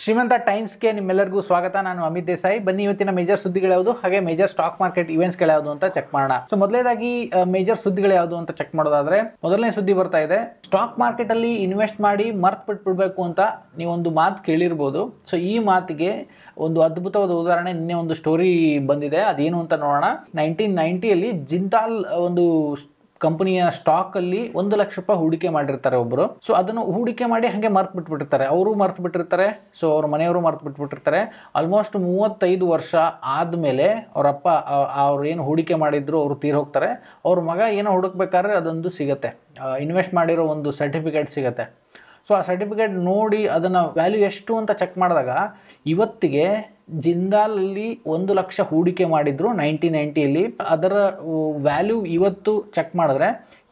ಶ್ರೀಮಂತ ಟೈಮ್ಸ್ಗೆ ನಿಮ್ಮೆಲ್ಲರಿಗೂ ಸ್ವಾಗತ. ನಾನು ಅಮಿತ್ ದೇಸಾಯಿ. ಬನ್ನಿ ಇವತ್ತಿನ ಮೇಜರ್ ಸುದ್ದಿಗಳು ಯಾವುದು, ಹಾಗೆ ಮೇಜರ್ ಸ್ಟಾಕ್ ಮಾರ್ಕೆಟ್ ಇವೆಂಟ್ಸ್ಗಳು ಯಾವುದು ಅಂತ ಚೆಕ್ ಮಾಡೋಣ. ಸೊ ಮೊದಲೇದಾಗಿ ಮೇಜರ್ ಸುದ್ದಿಗಳು ಯಾವುದು ಅಂತ ಚೆಕ್ ಮಾಡೋದಾದ್ರೆ ಮೊದಲನೇ ಸುದ್ದಿ ಬರ್ತಾ ಇದೆ. ಸ್ಟಾಕ್ ಮಾರ್ಕೆಟ್ ಅಲ್ಲಿ ಇನ್ವೆಸ್ಟ್ ಮಾಡಿ ಮರ್ತ್ ಬಿಟ್ಬಿಡ್ಬೇಕು ಅಂತ ನೀವೊಂದು ಮಾತು ಕೇಳಿರ್ಬೋದು. ಸೊ ಈ ಮಾತಿಗೆ ಒಂದು ಅದ್ಭುತವಾದ ಉದಾಹರಣೆ, ನಿನ್ನೆ ಒಂದು ಸ್ಟೋರಿ ಬಂದಿದೆ. ಅದೇನು ಅಂತ ನೋಡೋಣ. 1990 ಜಿಂದಾಲ್ ಒಂದು ಕಂಪನಿಯ ಸ್ಟಾಕ್ ಅಲ್ಲಿ 1 ಲಕ್ಷ ರೂಪಾಯಿ ಹೂಡಿಕೆ ಮಾಡಿರ್ತಾರೆ ಒಬ್ರು. ಸೊ ಅದನ್ನು ಹೂಡಿಕೆ ಮಾಡಿ ಹಾಗೆ ಮರ್ತ್ ಬಿಟ್ಬಿಟ್ಟಿರ್ತಾರೆ, ಅವರು ಮರ್ತ್ ಬಿಟ್ಟಿರ್ತಾರೆ, ಸೊ ಅವ್ರ ಮನೆಯವರು ಮರ್ತ್ ಬಿಟ್ಬಿಟ್ಟಿರ್ತಾರೆ. ಆಲ್ಮೋಸ್ಟ್ 35 ವರ್ಷ ಆದ್ಮೇಲೆ ಅವರಪ್ಪ ಅವ್ರು ಏನು ಹೂಡಿಕೆ ಮಾಡಿದ್ರು ಅವರು ತೀರ್ ಹೋಗ್ತಾರೆ. ಅವ್ರ ಮಗ ಏನೋ ಹುಡುಕ್ಬೇಕಾದ್ರೆ ಅದೊಂದು ಸಿಗತ್ತೆ, ಇನ್ವೆಸ್ಟ್ ಮಾಡಿರೋ ಒಂದು ಸರ್ಟಿಫಿಕೇಟ್ ಸಿಗತ್ತೆ. ಸೊ ಆ ಸರ್ಟಿಫಿಕೇಟ್ ನೋಡಿ ಅದನ್ನ ವ್ಯಾಲ್ಯೂ ಎಷ್ಟು ಅಂತ ಚೆಕ್ ಮಾಡಿದಾಗ ಇವತ್ತಿಗೆ ಜಿಂದಾಲಲ್ಲಿ 1 ಲಕ್ಷ ಹೂಡಿಕೆ ಮಾಡಿದ್ರು 1990. ಅದರ ವ್ಯಾಲ್ಯೂ ಇವತ್ತು ಚೆಕ್ ಮಾಡಿದ್ರೆ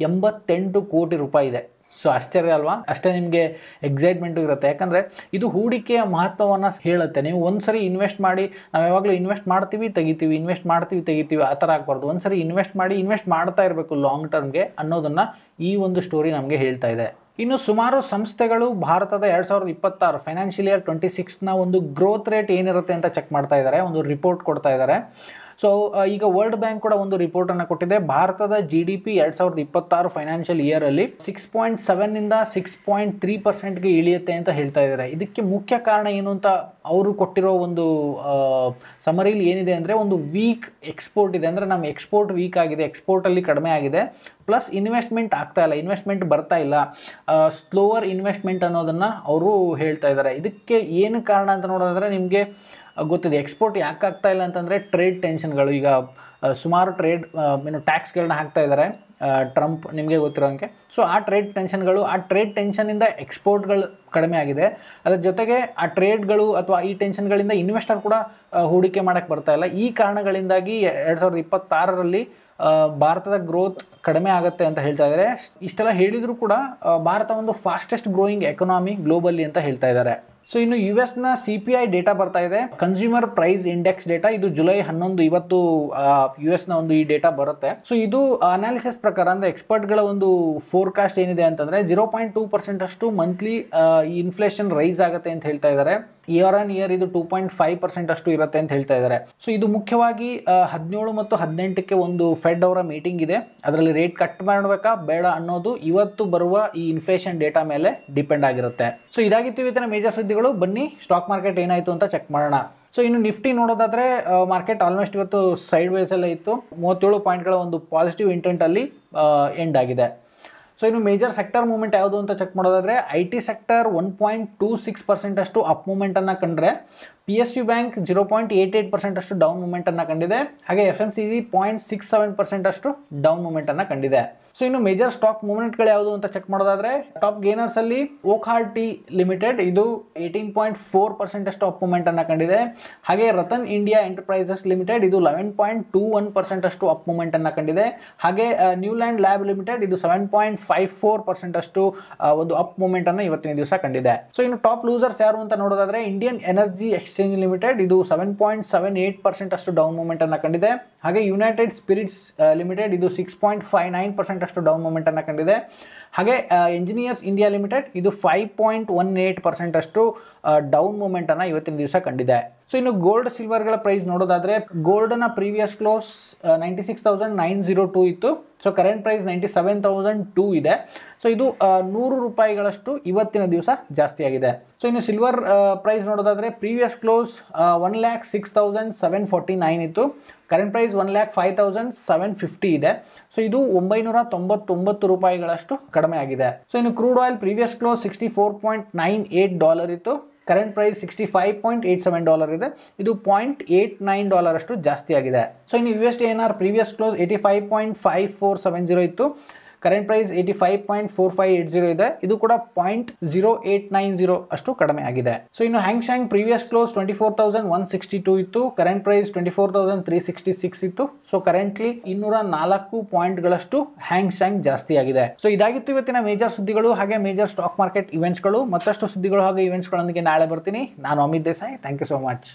88 ಕೋಟಿ ರೂಪಾಯಿ ಇದೆ. ಸೊ ಆಶ್ಚರ್ಯ ಅಲ್ವಾ? ಅಷ್ಟೇ ನಿಮಗೆ ಎಕ್ಸೈಟ್ಮೆಂಟು ಇರುತ್ತೆ, ಯಾಕಂದರೆ ಇದು ಹೂಡಿಕೆಯ ಮಹತ್ವವನ್ನು ಹೇಳುತ್ತೆ. ನೀವು ಒಂದ್ಸರಿ ಇನ್ವೆಸ್ಟ್ ಮಾಡಿ, ನಾವು ಯಾವಾಗಲೂ ಇನ್ವೆಸ್ಟ್ ಮಾಡ್ತೀವಿ ತೆಗಿತೀವಿ, ಇನ್ವೆಸ್ಟ್ ಮಾಡ್ತೀವಿ ತೆಗಿತೀವಿ, ಆ ಥರ ಆಗಬಾರ್ದು. ಒಂದ್ಸರಿ ಇನ್ವೆಸ್ಟ್ ಮಾಡಿ ಇನ್ವೆಸ್ಟ್ ಮಾಡ್ತಾ ಇರಬೇಕು ಲಾಂಗ್ ಟರ್ಮ್ಗೆ ಅನ್ನೋದನ್ನು ಈ ಒಂದು ಸ್ಟೋರಿ ನಮಗೆ ಹೇಳ್ತಾ ಇದೆ. ಇನ್ನು ಸುಮಾರು ಸಂಸ್ಥೆಗಳು ಭಾರತದ 2026 ಫೈನಾನ್ಷಿಯಲ್ ಇಯರ್ 26ನ ಒಂದು ಗ್ರೋತ್ ರೇಟ್ ಏನಿರುತ್ತೆ ಅಂತ ಚೆಕ್ ಮಾಡ್ತಾ ಇದ್ದಾರೆ, ಒಂದು ರಿಪೋರ್ಟ್ ಕೊಡ್ತಾ ಇದ್ದಾರೆ. ಸೊ ಈಗ ವರ್ಲ್ಡ್ ಬ್ಯಾಂಕ್ ಕೂಡ ಒಂದು ರಿಪೋರ್ಟ್ ಅನ್ನು ಕೊಟ್ಟಿದೆ. ಭಾರತದ GDP 2026 ಫೈನಾನ್ಷಿಯಲ್ ಇಯರ್ ಅಲ್ಲಿ 6.7 ಇಂದ 6.3% ಇಳಿಯುತ್ತೆ ಅಂತ ಹೇಳ್ತಾ ಇದ್ದಾರೆ. ಇದಕ್ಕೆ ಮುಖ್ಯ ಕಾರಣ ಏನು ಅಂತ ಅವರು ಕೊಟ್ಟಿರೋ ಒಂದು ಸಮರಿಲಿ ಏನಿದೆ ಅಂದರೆ, ಒಂದು ವೀಕ್ ಎಕ್ಸ್ಪೋರ್ಟ್ ಇದೆ. ಅಂದರೆ ನಮ್ಮ ಎಕ್ಸ್ಪೋರ್ಟ್ ವೀಕ್ ಆಗಿದೆ, ಎಕ್ಸ್ಪೋರ್ಟಲ್ಲಿ ಕಡಿಮೆ ಆಗಿದೆ, ಪ್ಲಸ್ ಇನ್ವೆಸ್ಟ್ಮೆಂಟ್ ಆಗ್ತಾ ಇಲ್ಲ, ಇನ್ವೆಸ್ಟ್ಮೆಂಟ್ ಬರ್ತಾ ಇಲ್ಲ, ಸ್ಲೋವರ್ ಇನ್ವೆಸ್ಟ್ಮೆಂಟ್ ಅನ್ನೋದನ್ನು ಅವರು ಹೇಳ್ತಾ ಇದ್ದಾರೆ. ಇದಕ್ಕೆ ಏನು ಕಾರಣ ಅಂತ ನೋಡೋದಾದ್ರೆ ನಿಮಗೆ ಗೊತ್ತಿದೆ. ಎಕ್ಸ್ಪೋರ್ಟ್ ಯಾಕೆ ಆಗ್ತಾ ಇಲ್ಲ ಅಂತಂದರೆ ಟ್ರೇಡ್ ಟೆನ್ಷನ್ಗಳು. ಈಗ ಸುಮಾರು ಟ್ಯಾಕ್ಸ್ಗಳನ್ನ ಹಾಕ್ತಾ ಇದ್ದಾರೆ ಟ್ರಂಪ್, ನಿಮಗೆ ಗೊತ್ತಿರೋಂಗೆ. ಸೊ ಆ ಟ್ರೇಡ್ ಟೆನ್ಷನಿಂದ ಎಕ್ಸ್ಪೋರ್ಟ್ಗಳು ಕಡಿಮೆ ಆಗಿದೆ. ಅದರ ಜೊತೆಗೆ ಆ ಟ್ರೇಡ್ಗಳು ಅಥವಾ ಈ ಟೆನ್ಷನ್ಗಳಿಂದ ಇನ್ವೆಸ್ಟರ್ ಕೂಡ ಹೂಡಿಕೆ ಮಾಡೋಕ್ಕೆ ಬರ್ತಾ ಇಲ್ಲ. ಈ ಕಾರಣಗಳಿಂದಾಗಿ 2026ರಲ್ಲಿ ಭಾರತದ ಗ್ರೋತ್ ಕಡಿಮೆ ಆಗುತ್ತೆ ಅಂತ ಹೇಳ್ತಾ ಇದ್ದಾರೆ. ಇಷ್ಟೆಲ್ಲ ಹೇಳಿದರೂ ಕೂಡ ಭಾರತ ಒಂದು ಫಾಸ್ಟೆಸ್ಟ್ ಗ್ರೋಯಿಂಗ್ ಎಕಾನಮಿ ಗ್ಲೋಬಲಿ ಅಂತ ಹೇಳ್ತಾ ಇದ್ದಾರೆ. ಸೊ ಇನ್ನು US-ನ CPI ಡೇಟಾ ಬರ್ತಾ ಇದೆ, ಕನ್ಸ್ಯೂಮರ್ ಪ್ರೈಸ್ ಇಂಡೆಕ್ಸ್ ಡೇಟಾ. ಇದು ಜುಲೈ 11 ಇವತ್ತು US-ನ ಒಂದು ಈ ಡೇಟಾ ಬರುತ್ತೆ. ಸೊ ಇದು ಅನಾಲಿಸಿಸ್ ಪ್ರಕಾರ, ಅಂದರೆ ಎಕ್ಸ್ಪರ್ಟ್ಗಳ ಒಂದು ಫೋರ್ಕಾಸ್ಟ್ ಏನಿದೆ ಅಂತಂದ್ರೆ 0.2% ಅಷ್ಟು ಮಂತ್ಲಿ ಇನ್ಫ್ಲೇಷನ್ ರೈಸ್ ಆಗುತ್ತೆ ಅಂತ ಹೇಳ್ತಾ ಇದ್ದಾರೆ. ಇಯರ್ ಆನ್ ಇಯರ್ ಇದು 2.5% ಅಷ್ಟು ಇರುತ್ತೆ ಅಂತ ಹೇಳ್ತಾ ಇದ್ದಾರೆ. ಸೊ ಇದು ಮುಖ್ಯವಾಗಿ 17 ಮತ್ತು 18ಕ್ಕೆ ಒಂದು ಫೆಡ್ ಅವರ ಮೀಟಿಂಗ್ ಇದೆ. ಅದರಲ್ಲಿ ರೇಟ್ ಕಟ್ ಮಾಡಬೇಕಾ ಬೇಡ ಅನ್ನೋದು ಇವತ್ತು ಬರುವ ಈ ಇನ್ಫ್ಲೇಷನ್ ಡೇಟಾ ಮೇಲೆ ಡಿಪೆಂಡ್ ಆಗಿರುತ್ತೆ. ಸೊ ಇದಾಗಿತ್ತು ಇವತ್ತಿನ ಮೇಜರ್ ಸುದ್ದಿಗಳು. ಬನ್ನಿ ಸ್ಟಾಕ್ ಮಾರ್ಕೆಟ್ ಏನಾಯ್ತು ಅಂತ ಚೆಕ್ ಮಾಡೋಣ. ಸೊ ಇನ್ನು ನಿಫ್ಟಿ ನೋಡೋದಾದ್ರೆ ಮಾರ್ಕೆಟ್ ಆಲ್ಮೋಸ್ಟ್ ಇವತ್ತು ಸೈಡ್ ವೇಸ್ ಎಲ್ಲ ಇತ್ತು. 37 ಪಾಯಿಂಟ್ಗಳ ಒಂದು ಪಾಸಿಟಿವ್ ಇಂಟೆಂಟ್ ಅಲ್ಲಿ ಎಂಡ್ ಆಗಿದೆ. ಸೊ ಇನ್ನು ಮೇಜರ್ ಸೆಕ್ಟರ್ ಮೂವ್ಮೆಂಟ್ ಯಾವುದು ಅಂತ ಚೆಕ್ ಮಾಡೋದಾದ್ರೆ IT ಸೆಕ್ಟರ್ 1.26% ಅಷ್ಟು ಅಪ್ ಮೂವ್ಮೆಂಟ್ ಅನ್ನ ಕಂಡ್ರೆ, PSU ಬ್ಯಾಂಕ್ 0.88% ಅಷ್ಟು ಡೌನ್ ಮೂವ್ಮೆಂಟ್ ಅನ್ನ ಕಂಡಿದೆ. ಹಾಗೆ FMCG 0.67% ಅಷ್ಟು ಡೌನ್ ಮೂವ್ಮೆಂಟ್ ಅನ್ನ ಕಂಡಿದೆ. ಸೊ ಇನ್ನು ಮೇಜರ್ ಸ್ಟಾಕ್ ಮೂವ್ಮೆಂಟ್ಗಳು ಯಾವುದು ಅಂತ ಚೆಕ್ ಮಾಡೋದಾದ್ರೆ, ಟಾಪ್ ಗೇನರ್ಸ್ ಅಲ್ಲಿ ವೊಕಾರ್ಡ್ ಲಿಮಿಟೆಡ್ ಇದು 18.4% ಅಷ್ಟು ಅಪ್ ಮೂವ್ಮೆಂಟ್ ಅನ್ನ ಕಂಡಿದೆ. ಹಾಗೆ ರತನ್ ಇಂಡಿಯಾ ಎಂಟರ್ಪ್ರೈಸಸ್ ಲಿಮಿಟೆಡ್ ಇದು 11.21% ಅಷ್ಟು ಅಪ್ ಮೂವ್ಮೆಂಟ್ ಅನ್ನ ಕಂಡಿದೆ. ಹಾಗೆ ನ್ಯೂಲ್ಯಾಂಡ್ ಲ್ಯಾಬ್ ಲಿಮಿಟೆಡ್ ಇದು 7.54% ಅಷ್ಟು ಒಂದು ಅಪ್ ಮೂವ್ಮೆಂಟ್ ಅನ್ನ ಇವತ್ತಿನ ದಿವಸ ಕಂಡಿದೆ. ಸೊ ಇನ್ನು ಟಾಪ್ ಲೂಸರ್ಸ್ ಯಾರು ಅಂತ ನೋಡೋದಾದ್ರೆ, ಇಂಡಿಯನ್ ಎನರ್ಜಿ ಎಕ್ಸ್ಚೇಂಜ್ ಲಿಮಿಟೆಡ್ ಇದು 7.78% ಅಷ್ಟು ಡೌನ್ ಮೂವ್ಮೆಂಟ್ ಅನ್ನ ಕಂಡಿದೆ. ಹಾಗೆ ಯುನೈಟೆಡ್ ಸ್ಪಿರಿಟ್ಸ್ ಲಿಮಿಟೆಡ್ ಇದು 6.59% ಅಷ್ಟು ಡೌನ್ ಮೂವ್ಮೆಂಟ್ ಅನ್ನ ಕಂಡಿದೆ. ಹಾಗೆ ಎಂಜಿನಿಯರ್ಸ್ ಇಂಡಿಯಾ ಲಿಮಿಟೆಡ್ ಇದು 5.18% ಅಷ್ಟು ಡೌನ್ ಮೂವ್ಮೆಂಟ್ ಅನ್ನ ಇವತ್ತಿನ ದಿವಸ ಕಂಡಿದೆ. ಸೊ ಇನ್ನು ಗೋಲ್ಡ್ ಸಿಲ್ವರ್ಗಳ ಪ್ರೈಸ್ ನೋಡೋದಾದ್ರೆ, ಗೋಲ್ಡ್ನ ಪ್ರೀವಿಯಸ್ ಕ್ಲೋಸ್ 96,902 ಇತ್ತು. ಸೊ ಕರೆಂಟ್ ಪ್ರೈಸ್ 97,002 ಇದೆ. ಸೊ ಇದು 100 ರೂಪಾಯಿಗಳಷ್ಟು ಇವತ್ತಿನ ದಿವಸ ಜಾಸ್ತಿ ಆಗಿದೆ. ಸೊ ಇನ್ನು ಸಿಲ್ವರ್ ಪ್ರೈಸ್ ನೋಡೋದಾದ್ರೆ, ಪ್ರೀವಿಯಸ್ ಕ್ಲೋಸ್ 1,06,749 ಇತ್ತು. ಕರೆಂಟ್ ಪ್ರೈಸ್ 1,05,750 ಇದೆ. ಸೊ ಇದು 999 ರೂಪಾಯಿಗಳಷ್ಟು ಕಡಿಮೆ ಆಗಿದೆ. ಸೊ ಇನ್ನು ಕ್ರೂಡ್ ಆಯಿಲ್ ಪ್ರೀವಿಯಸ್ ಕ್ಲೋಸ್ $64.98 ಇತ್ತು. ಕರೆಂಟ್ ಪ್ರೈಸ್ $65.87 ಇದೆ. ಇದು $0.89 ಅಷ್ಟು ಜಾಸ್ತಿ ಆಗಿದೆ. ಸೊ ಇನ್ನು USD/INR ಪ್ರೀವಿಯಸ್ ಕ್ಲೋಸ್ 85.5470 ಇತ್ತು. ಕರೆಂಟ್ ಪ್ರೈಸ್ 85.4580 ಇದೆ. ಇದು ಕೂಡ 0.0890 ಅಷ್ಟು ಕಡಿಮೆ ಆಗಿದೆ. ಸೊ ಇನ್ನು ಹ್ಯಾಂಗ್ ಶಾಂಗ್ ಪ್ರೀವಿಯಸ್ ಕ್ಲೋಸ್ 24,162 ಇತ್ತು. ಕರೆಂಟ್ ಪ್ರೈಸ್ 24,366 ಇತ್ತು. ಸೊ ಕರೆಂಟ್ಲಿ 204 ಪಾಯಿಂಟ್ಗಳಷ್ಟು ಹ್ಯಾಂಗ್ ಶಾಂಗ್ ಜಾಸ್ತಿ ಆಗಿದೆ. ಸೊ ಇದಾಗಿತ್ತು ಇವತ್ತಿನ ಮೇಜರ್ ಸುದ್ದಿಗಳು, ಹಾಗೆ ಮೇಜರ್ ಸ್ಟಾಕ್ ಮಾರ್ಕೆಟ್ ಇವೆಂಟ್ಸ್ಗಳು. ಮತ್ತಷ್ಟು ಸುದ್ದಿಗಳು ಹಾಗೆ ಇವೆಂಟ್ಸ್ಗಳೊಂದಿಗೆ ನಾಳೆ ಬರ್ತೀನಿ. ನಾನು Amit Desai. Thank you so much.